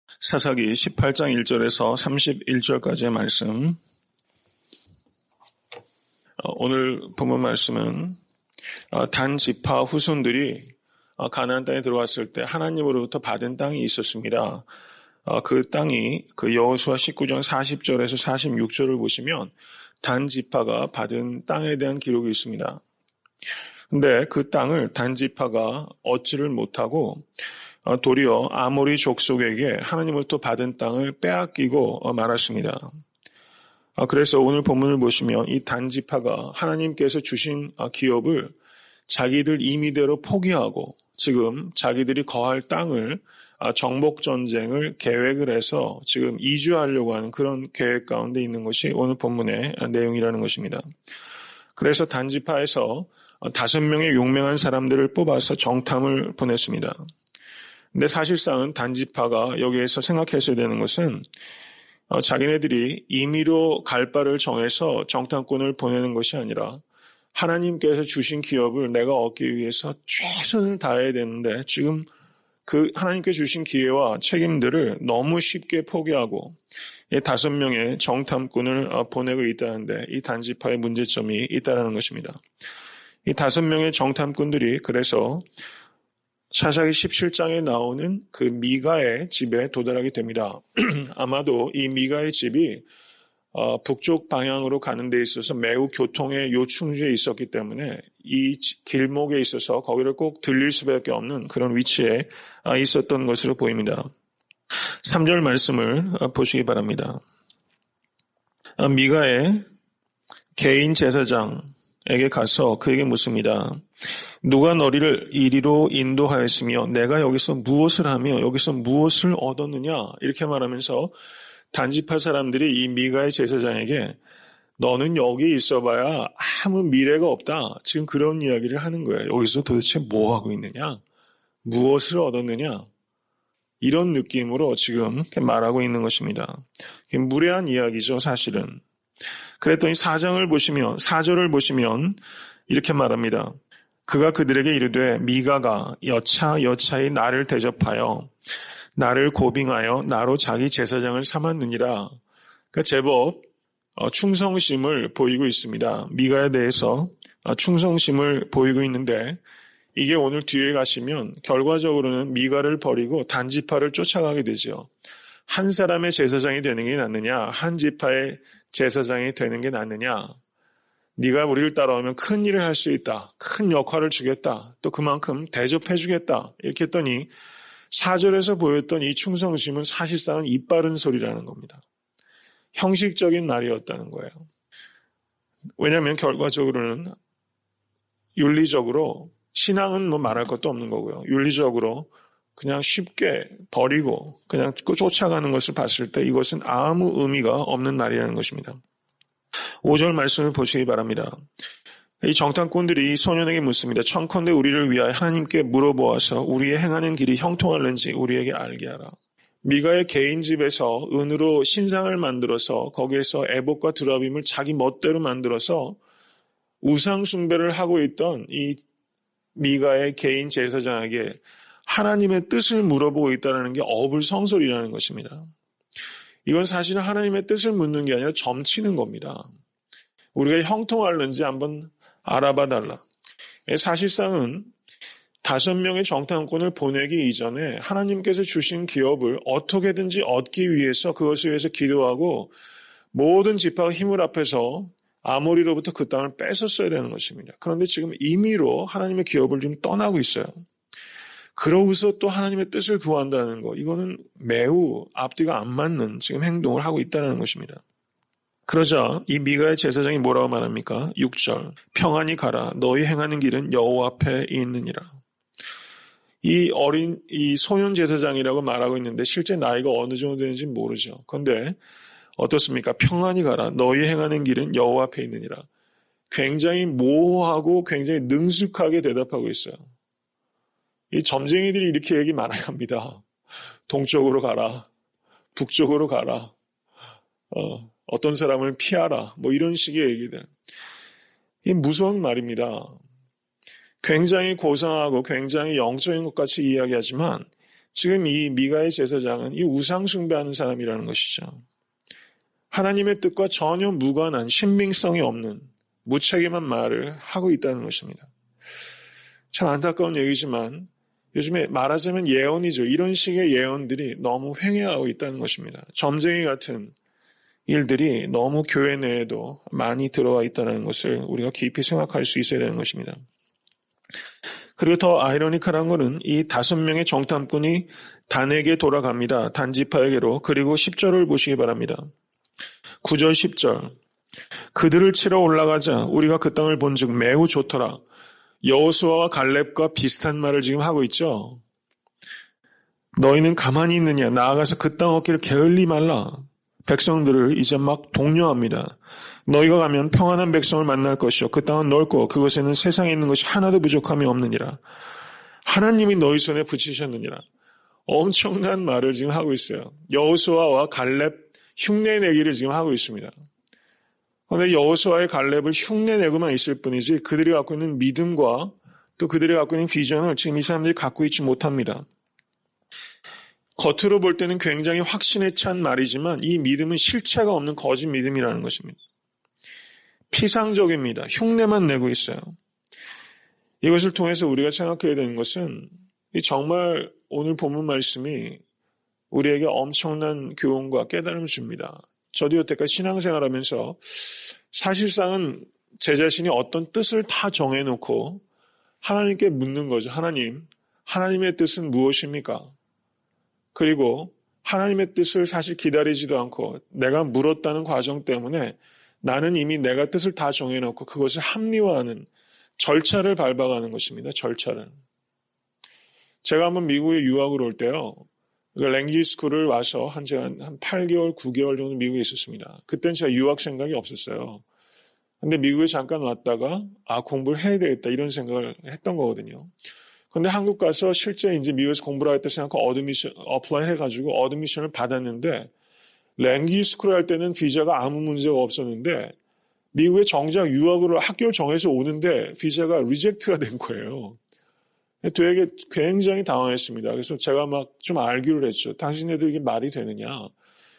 사사기 18장 1절에서 31절까지의 말씀. 오늘 본문 말씀은 단 지파 후손들이 가나안 땅에 들어왔을 때 하나님으로부터 받은 땅이 있었습니다. 그 땅이 그 여호수아 19장 40절에서 46절을 보시면 단 지파가 받은 땅에 대한 기록이 있습니다. 근데 그 땅을 단 지파가 얻지를 못하고 도리어 아모리 족속에게 하나님으로부터 받은 땅을 빼앗기고 말았습니다. 그래서 오늘 본문을 보시면 이 단 지파가 하나님께서 주신 기업을 자기들 임의대로 포기하고 지금 자기들이 거할 땅을 정복전쟁을 계획을 해서 지금 이주하려고 하는 그런 계획 가운데 있는 것이 오늘 본문의 내용이라는 것입니다. 그래서 단 지파에서 5명의 용맹한 사람들을 뽑아서 정탐을 보냈습니다. 근데 사실상은 단 지파가 여기에서 생각했어야 되는 것은 자기네들이 임의로 갈 바를 정해서 정탐꾼을 보내는 것이 아니라 하나님께서 주신 기업을 내가 얻기 위해서 최선을 다해야 되는데 지금 그 하나님께 주신 기회와 책임들을 너무 쉽게 포기하고 5명의 정탐꾼을 보내고 있다는데 이 단지파의 문제점이 있다는 것입니다. 이 5명의 정탐꾼들이 그래서 사사기 17장에 나오는 그 미가의 집에 도달하게 됩니다. 아마도 이 미가의 집이 북쪽 방향으로 가는 데 있어서 매우 교통의 요충지에 있었기 때문에 이 길목에 있어서 거기를 꼭 들릴 수밖에 없는 그런 위치에 있었던 것으로 보입니다. 3절 말씀을 보시기 바랍니다. 미가의 개인 제사장에게 가서 그에게 묻습니다. 누가 너희를 이리로 인도하였으며 내가 여기서 무엇을 하며 여기서 무엇을 얻었느냐 이렇게 말하면서 단지파 사람들이 이 미가의 제사장에게 너는 여기 있어봐야 아무 미래가 없다. 지금 그런 이야기를 하는 거예요. 여기서 도대체 뭐 하고 있느냐? 무엇을 얻었느냐? 이런 느낌으로 지금 말하고 있는 것입니다. 무례한 이야기죠, 사실은. 그랬더니 4절을 보시면 이렇게 말합니다. 그가 그들에게 이르되 미가가 여차여차히 나를 대접하여 나를 고빙하여 나로 자기 제사장을 삼았느니라. 그러니까 제법 충성심을 보이고 있습니다. 미가에 대해서 충성심을 보이고 있는데 이게 오늘 뒤에 가시면 결과적으로는 미가를 버리고 단지파를 쫓아가게 되죠. 한 사람의 제사장이 되는 게 낫느냐, 한 지파의 제사장이 되는 게 낫느냐. 네가 우리를 따라오면 큰 일을 할 수 있다. 큰 역할을 주겠다. 또 그만큼 대접해 주겠다. 이렇게 했더니 4절에서 보였던 이 충성심은 사실상은 입 바른 소리라는 겁니다. 형식적인 말이었다는 거예요. 왜냐하면 결과적으로는 윤리적으로 신앙은 뭐 말할 것도 없는 거고요. 윤리적으로 그냥 쉽게 버리고 그냥 쫓아가는 것을 봤을 때 이것은 아무 의미가 없는 말이라는 것입니다. 5절 말씀을 보시기 바랍니다. 이 정탐꾼들이 소년에게 묻습니다. 청컨대 우리를 위하여 하나님께 물어보아서 우리의 행하는 길이 형통할는지 우리에게 알게 하라. 미가의 개인 집에서 은으로 신상을 만들어서 거기에서 에봇과 드라빔을 자기 멋대로 만들어서 우상 숭배를 하고 있던 이 미가의 개인 제사장에게 하나님의 뜻을 물어보고 있다는 게 어불성설이라는 것입니다. 이건 사실은 하나님의 뜻을 묻는 게 아니라 점치는 겁니다. 우리가 형통할는지 한번 알아봐 달라. 사실상은 5명의 정탐꾼을 보내기 이전에 하나님께서 주신 기업을 어떻게든지 얻기 위해서 그것을 위해서 기도하고 모든 지파가 힘을 합해서 아모리로부터 그 땅을 뺏었어야 되는 것입니다. 그런데 지금 임의로 하나님의 기업을 좀 떠나고 있어요. 그러고서 또 하나님의 뜻을 구한다는 거, 이거는 매우 앞뒤가 안 맞는 지금 행동을 하고 있다는 것입니다. 그러자 이 미가의 제사장이 뭐라고 말합니까? 6절 평안히 가라 너희 행하는 길은 여호와 앞에 있느니라. 이 소년 제사장이라고 말하고 있는데 실제 나이가 어느 정도 되는지 모르죠. 그런데 어떻습니까? 평안히 가라 너희 행하는 길은 여호와 앞에 있느니라. 굉장히 모호하고 굉장히 능숙하게 대답하고 있어요. 이 점쟁이들이 이렇게 얘기 많이 합니다. 동쪽으로 가라. 북쪽으로 가라. 어떤 사람을 피하라. 뭐 이런 식의 얘기들. 이게 무서운 말입니다. 굉장히 고상하고 굉장히 영적인 것 같이 이야기하지만 지금 이 미가의 제사장은 이 우상 숭배하는 사람이라는 것이죠. 하나님의 뜻과 전혀 무관한 신빙성이 없는 무책임한 말을 하고 있다는 것입니다. 참 안타까운 얘기지만 요즘에 말하자면 예언이죠. 이런 식의 예언들이 너무 횡행하고 있다는 것입니다. 점쟁이 같은 일들이 너무 교회 내에도 많이 들어와 있다는 것을 우리가 깊이 생각할 수 있어야 되는 것입니다. 그리고 더 아이러니컬한 것은 이 5명의 정탐꾼이 단에게 돌아갑니다. 단 지파에게로. 그리고 10절을 보시기 바랍니다. 9절 10절. 그들을 치러 올라가자 우리가 그 땅을 본즉 매우 좋더라. 여호수아와 갈렙과 비슷한 말을 지금 하고 있죠. 너희는 가만히 있느냐. 나아가서 그 땅 얻기를 게을리 말라. 백성들을 이제 막 독려합니다. 너희가 가면 평안한 백성을 만날 것이요. 그 땅은 넓고 그것에는 세상에 있는 것이 하나도 부족함이 없느니라. 하나님이 너희 손에 붙이셨느니라. 엄청난 말을 지금 하고 있어요. 여호수아와 갈렙 흉내내기를 지금 하고 있습니다. 그런데 여호수아의 갈렙을 흉내내고만 있을 뿐이지 그들이 갖고 있는 믿음과 또 그들이 갖고 있는 비전을 지금 이 사람들이 갖고 있지 못합니다. 겉으로 볼 때는 굉장히 확신에 찬 말이지만 이 믿음은 실체가 없는 거짓 믿음이라는 것입니다. 피상적입니다. 흉내만 내고 있어요. 이것을 통해서 우리가 생각해야 되는 것은 정말 오늘 본문 말씀이 우리에게 엄청난 교훈과 깨달음을 줍니다. 저도 여태까지 신앙생활하면서 사실상은 제 자신이 어떤 뜻을 다 정해놓고 하나님께 묻는 거죠. 하나님의 뜻은 무엇입니까? 그리고 하나님의 뜻을 사실 기다리지도 않고 내가 물었다는 과정 때문에 나는 이미 내가 뜻을 다 정해놓고 그것을 합리화하는 절차를 밟아가는 것입니다. 절차를. 제가 한번 미국에 유학을 올 때요. 랭귀지 스쿨을 와서 한 8개월, 9개월 정도 미국에 있었습니다. 그때는 제가 유학 생각이 없었어요. 근데 미국에 잠깐 왔다가 공부를 해야 되겠다 이런 생각을 했던 거거든요. 근데 한국 가서 실제 이제 미국에서 공부를 하겠다 생각하고 어플라이 해가지고 어드미션을 받았는데 랭귀지 스쿨 할 때는 비자가 아무 문제가 없었는데 미국에 정작 유학으로 학교를 정해서 오는데 비자가 리젝트가 된 거예요. 되게 굉장히 당황했습니다. 그래서 제가 막 좀 알기를 했죠. 당신네들 이게 말이 되느냐.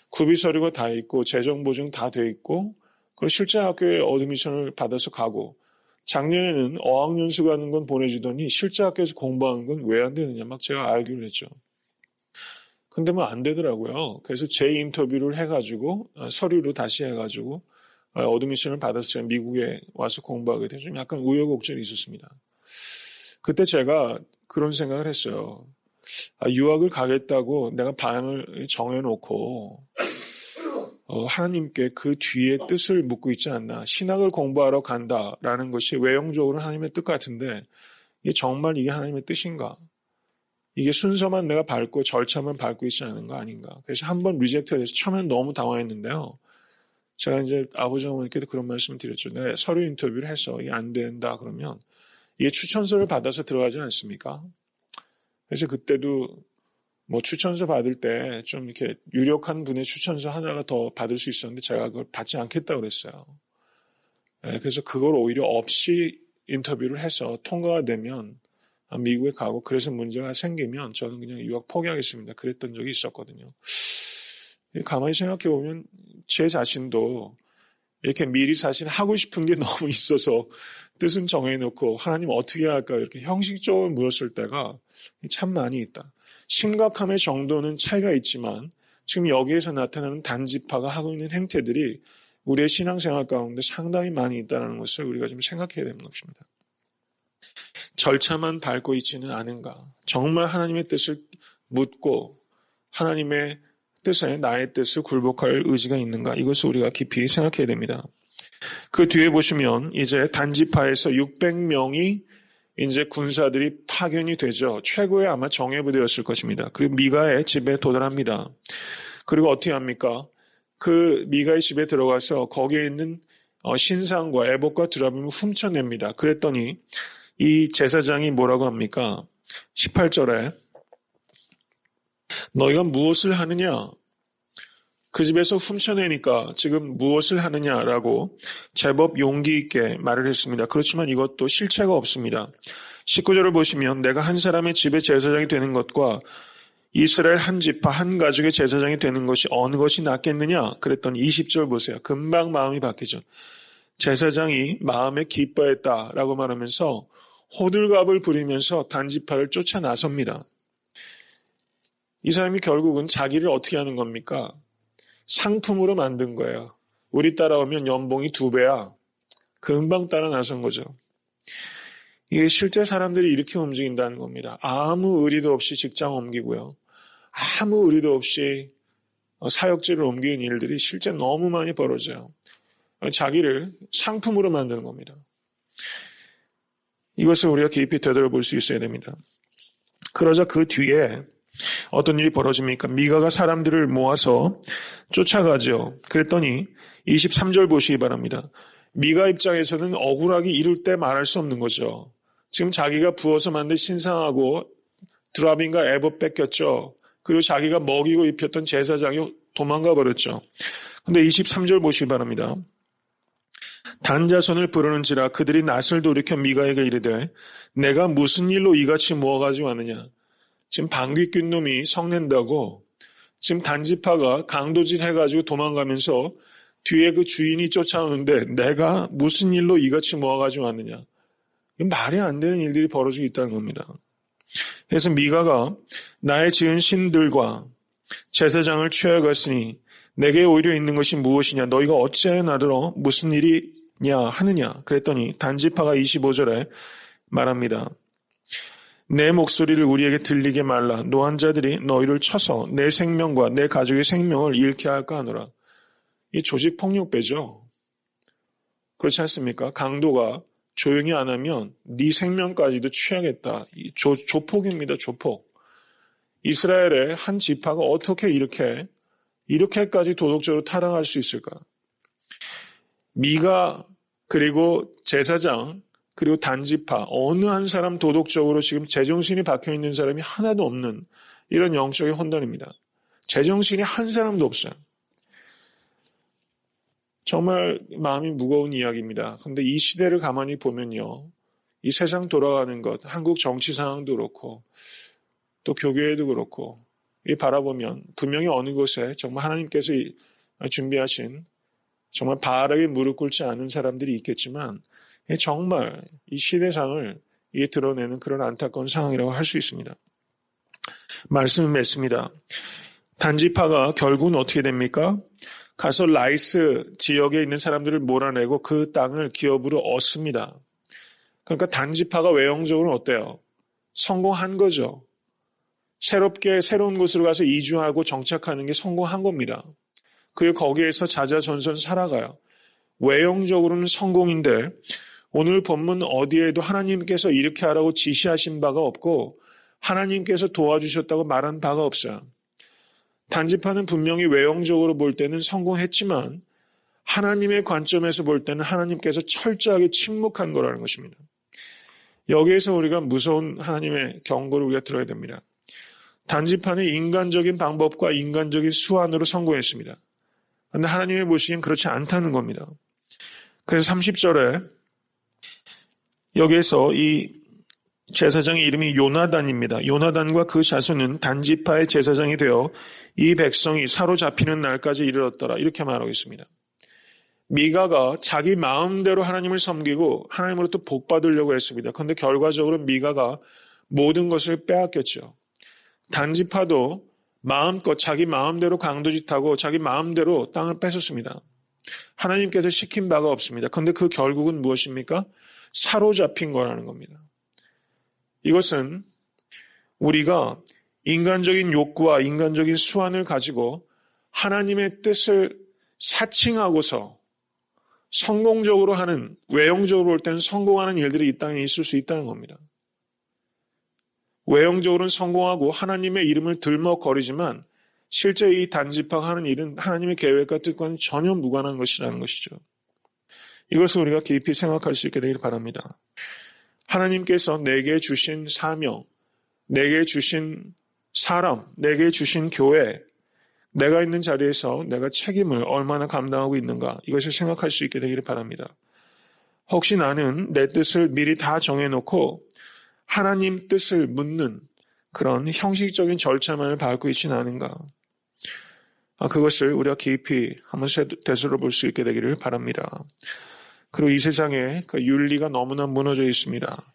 구비 서류가 다 있고 재정 보증 다 돼 있고 그리고 실제 학교에 어드미션을 받아서 가고 작년에는 어학연수 가는 건 보내주더니 실제 학교에서 공부하는 건 왜 안 되느냐 막 제가 알기를 했죠. 근데 뭐 안 되더라고요. 그래서 재인터뷰를 해가지고 서류로 다시 해가지고 어드미션을 받아서 제가 미국에 와서 공부하게 돼서 좀 약간 우여곡절이 있었습니다. 그때 제가 그런 생각을 했어요. 유학을 가겠다고 내가 방향을 정해놓고 하나님께 그 뒤에 뜻을 묻고 있지 않나. 신학을 공부하러 간다라는 것이 외형적으로 하나님의 뜻 같은데 이게 정말 이게 하나님의 뜻인가? 이게 순서만 내가 밟고 절차만 밟고 있지 않은 거 아닌가? 그래서 한번 리젝트가 돼서 처음엔 너무 당황했는데요. 제가 이제 아버지 어머니께도 그런 말씀을 드렸죠. 내가 서류 인터뷰를 해서 이게 안 된다 그러면 이게 추천서를 받아서 들어가지 않습니까? 그래서 그때도 뭐 추천서 받을 때 좀 이렇게 유력한 분의 추천서 하나가 더 받을 수 있었는데 제가 그걸 받지 않겠다고 그랬어요. 그래서 그걸 오히려 없이 인터뷰를 해서 통과가 되면 미국에 가고 그래서 문제가 생기면 저는 그냥 유학 포기하겠습니다. 그랬던 적이 있었거든요. 가만히 생각해 보면 제 자신도 이렇게 미리 사실 하고 싶은 게 너무 있어서 뜻은 정해놓고 하나님 어떻게 할까 이렇게 형식적으로 물었을 때가 참 많이 있다. 심각함의 정도는 차이가 있지만 지금 여기에서 나타나는 단지파가 하고 있는 행태들이 우리의 신앙생활 가운데 상당히 많이 있다는 것을 우리가 좀 생각해야 되는 것입니다. 절차만 밟고 있지는 않은가. 정말 하나님의 뜻을 묻고 하나님의 뜻에 나의 뜻을 굴복할 의지가 있는가. 이것을 우리가 깊이 생각해야 됩니다. 그 뒤에 보시면 이제 단지파에서 600명이 이제 군사들이 파견이 되죠. 최고의 아마 정예부대였을 것입니다. 그리고 미가의 집에 도달합니다. 그리고 어떻게 합니까? 그 미가의 집에 들어가서 거기에 있는 신상과 애복과 드라빔을 훔쳐냅니다. 그랬더니 이 제사장이 뭐라고 합니까? 18절에 너희가 무엇을 하느냐? 그 집에서 훔쳐내니까 지금 무엇을 하느냐라고 제법 용기 있게 말을 했습니다. 그렇지만 이것도 실체가 없습니다. 19절을 보시면 내가 한 사람의 집의 제사장이 되는 것과 이스라엘 한 지파 한 가족의 제사장이 되는 것이 어느 것이 낫겠느냐? 그랬더니 20절 보세요. 금방 마음이 바뀌죠. 제사장이 마음에 기뻐했다라고 말하면서 호들갑을 부리면서 단지파를 쫓아 나섭니다. 이 사람이 결국은 자기를 어떻게 하는 겁니까? 상품으로 만든 거예요. 우리 따라오면 연봉이 2배야. 금방 따라 나선 거죠. 이게 실제 사람들이 이렇게 움직인다는 겁니다. 아무 의리도 없이 직장 옮기고요. 아무 의리도 없이 사역지를 옮기는 일들이 실제 너무 많이 벌어져요. 자기를 상품으로 만드는 겁니다. 이것을 우리가 깊이 되돌아볼 수 있어야 됩니다. 그러자 그 뒤에 어떤 일이 벌어집니까? 미가가 사람들을 모아서 쫓아가죠. 그랬더니 23절 보시기 바랍니다. 미가 입장에서는 억울하기 이를 때 말할 수 없는 거죠. 지금 자기가 부어서 만든 신상하고 드라빈과 에봇 뺏겼죠. 그리고 자기가 먹이고 입혔던 제사장이 도망가 버렸죠. 근데 23절 보시기 바랍니다. 단자손을 부르는지라 그들이 낯을 돌이켜 미가에게 이르되 내가 무슨 일로 이같이 모아가지고 왔느냐. 지금 방귀 낀 놈이 성낸다고 지금 단지파가 강도질 해가지고 도망가면서 뒤에 그 주인이 쫓아오는데 내가 무슨 일로 이같이 모아가지고 왔느냐. 말이 안 되는 일들이 벌어지고 있다는 겁니다. 그래서 미가가 나의 지은 신들과 제사장을 취하였으니 내게 오히려 있는 것이 무엇이냐. 너희가 어찌하여 나더러 무슨 일이냐 하느냐. 그랬더니 단지파가 25절에 말합니다. 내 목소리를 우리에게 들리게 말라. 노한자들이 너희를 쳐서 내 생명과 내 가족의 생명을 잃게 할까 하노라. 이 조직폭력배죠. 그렇지 않습니까? 강도가 조용히 안 하면 네 생명까지도 취하겠다. 조폭입니다. 조폭. 이스라엘의 한 지파가 어떻게 이렇게까지 도덕적으로 타락할 수 있을까? 미가 그리고 제사장 그리고 단지파 어느 한 사람 도덕적으로 지금 제정신이 박혀있는 사람이 하나도 없는 이런 영적인 혼돈입니다. 제정신이 한 사람도 없어요. 정말 마음이 무거운 이야기입니다. 그런데 이 시대를 가만히 보면요. 이 세상 돌아가는 것, 한국 정치 상황도 그렇고 또 교교에도 그렇고 이 바라보면 분명히 어느 곳에 정말 하나님께서 준비하신 정말 바르게 무릎 꿇지 않은 사람들이 있겠지만 정말 이 시대상을 드러내는 그런 안타까운 상황이라고 할 수 있습니다. 말씀을 맺습니다. 단지파가 결국은 어떻게 됩니까? 가서 라이스 지역에 있는 사람들을 몰아내고 그 땅을 기업으로 얻습니다. 그러니까 단지파가 외형적으로는 어때요? 성공한 거죠. 새로운 곳으로 가서 이주하고 정착하는 게 성공한 겁니다. 그리고 거기에서 자자손손 살아가요. 외형적으로는 성공인데 오늘 본문 어디에도 하나님께서 이렇게 하라고 지시하신 바가 없고 하나님께서 도와주셨다고 말한 바가 없어요. 단지파는 분명히 외형적으로 볼 때는 성공했지만 하나님의 관점에서 볼 때는 하나님께서 철저하게 침묵한 거라는 것입니다. 여기에서 우리가 무서운 하나님의 경고를 우리가 들어야 됩니다. 단지파는 인간적인 방법과 인간적인 수완으로 성공했습니다. 그런데 하나님의 보시기엔 그렇지 않다는 겁니다. 그래서 30절에 여기에서 이 제사장의 이름이 요나단입니다. 요나단과 그 자손은 단지파의 제사장이 되어 이 백성이 사로잡히는 날까지 이르렀더라. 이렇게 말하고 있습니다. 미가가 자기 마음대로 하나님을 섬기고 하나님으로부터 복 받으려고 했습니다. 그런데 결과적으로 미가가 모든 것을 빼앗겼죠. 단지파도 마음껏 자기 마음대로 강도짓하고 자기 마음대로 땅을 뺏었습니다. 하나님께서 시킨 바가 없습니다. 그런데 그 결국은 무엇입니까? 사로잡힌 거라는 겁니다. 이것은 우리가 인간적인 욕구와 인간적인 수완을 가지고 하나님의 뜻을 사칭하고서 성공적으로 하는, 외형적으로 볼 때는 성공하는 일들이 이 땅에 있을 수 있다는 겁니다. 외형적으로는 성공하고 하나님의 이름을 들먹거리지만 실제 이 단지파가 하는 일은 하나님의 계획과 뜻과는 전혀 무관한 것이라는 것이죠. 이것을 우리가 깊이 생각할 수 있게 되길 바랍니다. 하나님께서 내게 주신 사명, 내게 주신 사람, 내게 주신 교회, 내가 있는 자리에서 내가 책임을 얼마나 감당하고 있는가, 이것을 생각할 수 있게 되기를 바랍니다. 혹시 나는 내 뜻을 미리 다 정해놓고 하나님 뜻을 묻는, 그런 형식적인 절차만을 밟고 있지는 않은가. 그것을 우리가 깊이 한번 되돌아볼 수 있게 되기를 바랍니다. 그리고 이 세상에 그 윤리가 너무나 무너져 있습니다.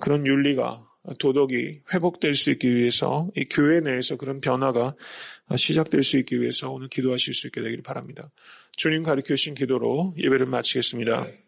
그런 윤리가 도덕이 회복될 수 있기 위해서 이 교회 내에서 그런 변화가 시작될 수 있기 위해서 오늘 기도하실 수 있게 되기를 바랍니다. 주님 가르쳐 주신 기도로 예배를 마치겠습니다.